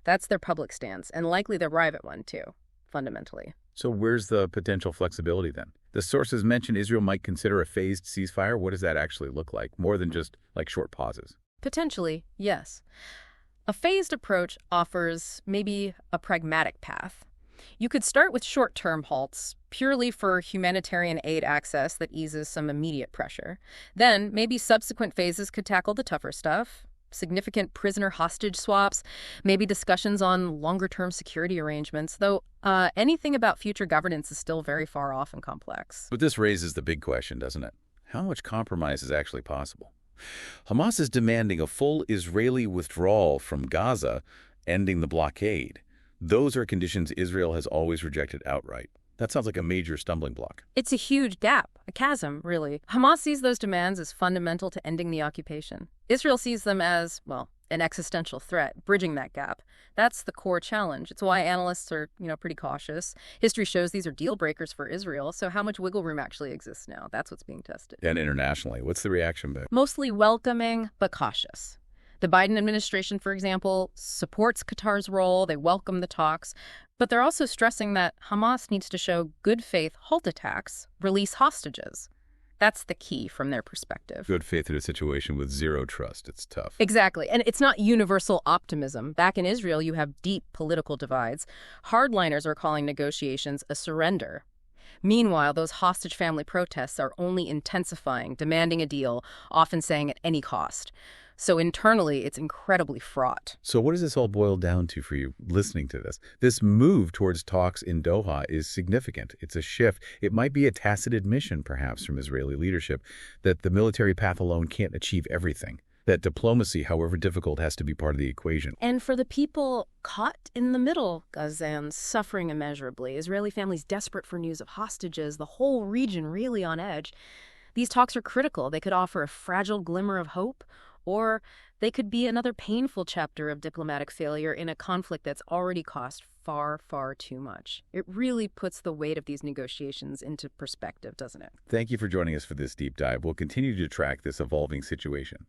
That's their public stance, and likely their private one, too, fundamentally. So where's the potential flexibility then? The sources mention Israel might consider a phased ceasefire. What does that actually look like? More than just like short pauses. Potentially, yes. A phased approach offers maybe a pragmatic path. You could start with short-term halts, purely for humanitarian aid access that eases some immediate pressure. Then, maybe subsequent phases could tackle the tougher stuff, significant prisoner hostage swaps, maybe discussions on longer-term security arrangements, though anything about future governance is still very far off and complex. But this raises the big question, doesn't it? How much compromise is actually possible? Hamas is demanding a full Israeli withdrawal from Gaza, ending the blockade. Those are conditions Israel has always rejected outright. That sounds like a major stumbling block. It's a huge gap, a chasm, really. Hamas sees those demands as fundamental to ending the occupation. Israel sees them as, well, an existential threat, bridging that gap. That's the core challenge. It's why analysts are, pretty cautious. History shows these are deal breakers for Israel, so how much wiggle room actually exists now? That's what's being tested. And internationally, what's the reaction been? Mostly welcoming, but cautious. The Biden administration, for example, supports Qatar's role. They welcome the talks. But they're also stressing that Hamas needs to show good faith, halt attacks, release hostages. That's the key from their perspective. Good faith in a situation with zero trust. It's tough. Exactly. And it's not universal optimism. Back in Israel, you have deep political divides. Hardliners are calling negotiations a surrender. Meanwhile, those hostage family protests are only intensifying, demanding a deal, often saying at any cost. So internally, it's incredibly fraught. So what does this all boil down to for you listening to this? This move towards talks in Doha is significant. It's a shift. It might be a tacit admission, perhaps, from Israeli leadership that the military path alone can't achieve everything, that diplomacy, however difficult, has to be part of the equation. And for the people caught in the middle, Gazans suffering immeasurably, Israeli families desperate for news of hostages, the whole region really on edge, these talks are critical. They could offer a fragile glimmer of hope, or they could be another painful chapter of diplomatic failure in a conflict that's already cost far, far too much. It really puts the weight of these negotiations into perspective, doesn't it? Thank you for joining us for this deep dive. We'll continue to track this evolving situation.